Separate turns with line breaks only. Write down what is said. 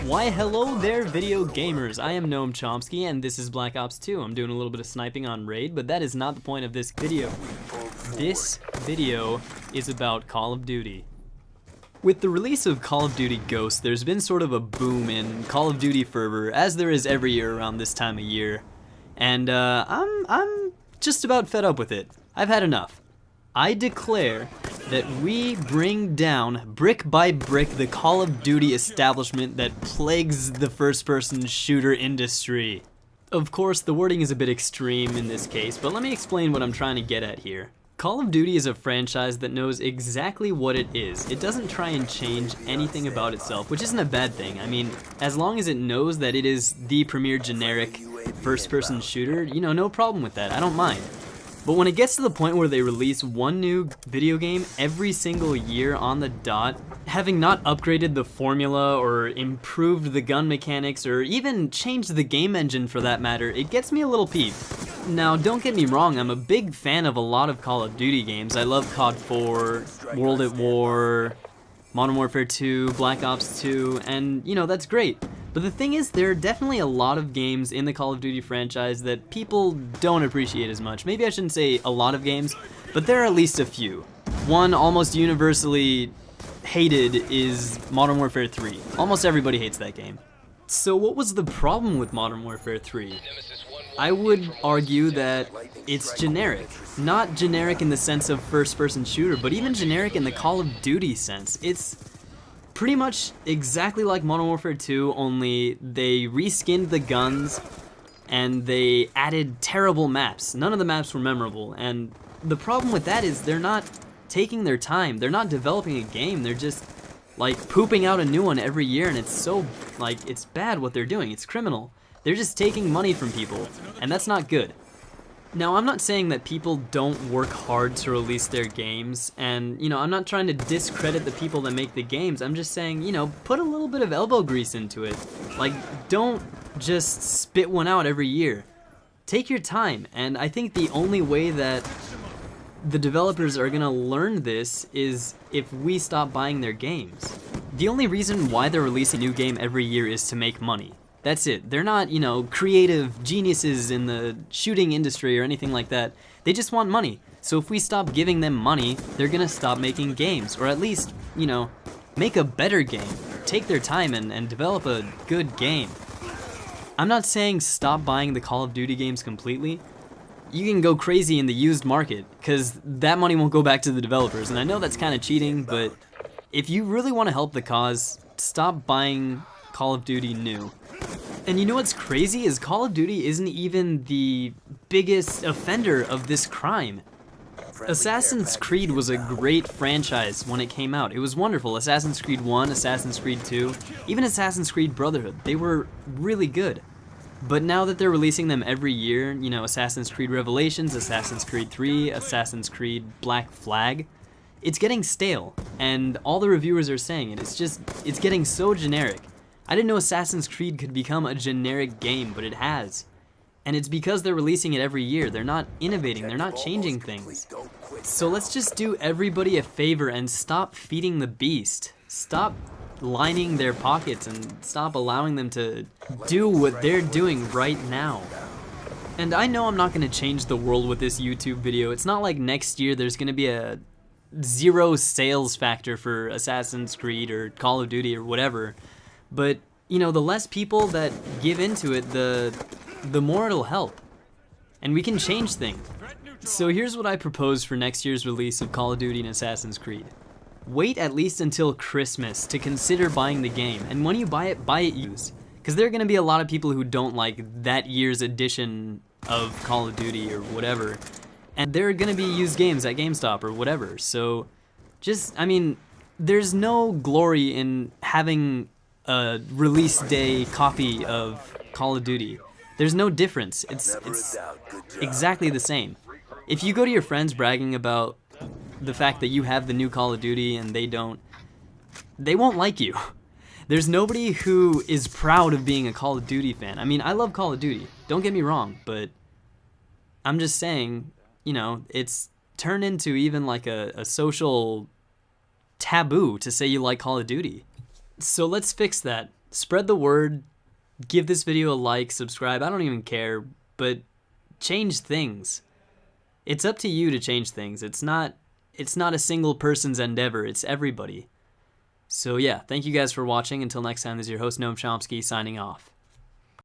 Why hello there video gamers, I am Noam Chomsky and this is Black Ops 2. I'm doing a little bit of sniping on Raid, but that is not the point of this video. This video is about Call of Duty. With the release of Call of Duty Ghosts, there's been sort of a boom in Call of Duty fervor, as there is every year around this time of year. And I'm just about fed up with it. I've had enough. I declare that we bring down, brick by brick, the Call of Duty establishment that plagues the first-person shooter industry. Of course, the wording is a bit extreme in this case, but let me explain what I'm trying to get at here. Call of Duty is a franchise that knows exactly what it is. It doesn't try and change anything about itself, which isn't a bad thing. I mean, as long as it knows that it is the premier generic first-person shooter, you know, no problem with that. I don't mind. But when it gets to the point where they release one new video game every single year on the dot, having not upgraded the formula or improved the gun mechanics or even changed the game engine for that matter, it gets me a little peeved. Now, don't get me wrong, I'm a big fan of a lot of Call of Duty games. I love COD 4, World at War, Modern Warfare 2, Black Ops 2, and, you know, that's great. But the thing is, there are definitely a lot of games in the Call of Duty franchise that people don't appreciate as much. Maybe I shouldn't say a lot of games, but there are at least a few. One almost universally hated is Modern Warfare 3. Almost everybody hates that game. So what was the problem with Modern Warfare 3? I would argue that it's generic. Not generic in the sense of first-person shooter, but even generic in the Call of Duty sense. It's pretty much exactly like Modern Warfare 2, only they reskinned the guns and they added terrible maps. None of the maps were memorable, and the problem with that is they're not taking their time. They're not developing a game. They're just like pooping out a new one every year, and it's so, like, it's bad what they're doing. It's criminal. They're just taking money from people, and that's not good. Now, I'm not saying that people don't work hard to release their games, and, you know, I'm not trying to discredit the people that make the games. I'm just saying, you know, put a little bit of elbow grease into it. Like, don't just spit one out every year. Take your time, and I think the only way that the developers are gonna learn this is if we stop buying their games. The only reason why they're releasing a new game every year is to make money. That's it. They're not, you know, creative geniuses in the shooting industry or anything like that. They just want money. So if we stop giving them money, they're gonna stop making games, or at least, you know, make a better game. Take their time and develop a good game. I'm not saying stop buying the Call of Duty games completely. You can go crazy in the used market, because that money won't go back to the developers, and I know that's kind of cheating, but if you really want to help the cause, stop buying Call of Duty new. And you know what's crazy is Call of Duty isn't even the biggest offender of this crime. Assassin's Creed was a great franchise when it came out. It was wonderful. Assassin's Creed 1, Assassin's Creed 2, even Assassin's Creed Brotherhood, they were really good. But now that they're releasing them every year, you know, Assassin's Creed Revelations, Assassin's Creed 3, Assassin's Creed Black Flag, it's getting stale, and all the reviewers are saying it. It's getting so generic. I didn't know Assassin's Creed could become a generic game, but it has. And it's because they're releasing it every year. They're not innovating, they're not changing things. So let's just do everybody a favor and stop feeding the beast. Stop lining their pockets and stop allowing them to do what they're doing right now. And I know I'm not going to change the world with this YouTube video. It's not like next year there's going to be a zero sales factor for Assassin's Creed or Call of Duty or whatever. But, you know, the less people that give into it, the more it'll help. And we can change things. So here's what I propose for next year's release of Call of Duty and Assassin's Creed. Wait at least until Christmas to consider buying the game, and when you buy it used. Because there are going to be a lot of people who don't like that year's edition of Call of Duty or whatever. And there are going to be used games at GameStop or whatever. So just, I mean, there's no glory in having a release day copy of Call of Duty. There's no difference. It's exactly the same. If you go to your friends bragging about the fact that you have the new Call of Duty and they don't, they won't like you. There's nobody who is proud of being a Call of Duty fan. I mean, I love Call of Duty, don't get me wrong, but I'm just saying, you know, it's turned into even like a social taboo to say you like Call of Duty. So let's fix that. Spread the word, give this video a like, subscribe, I don't even care, but change things. It's up to you to change things. It's not a single person's endeavor, it's everybody. So yeah, thank you guys for watching. Until next time, this is your host Noam Chomsky signing off.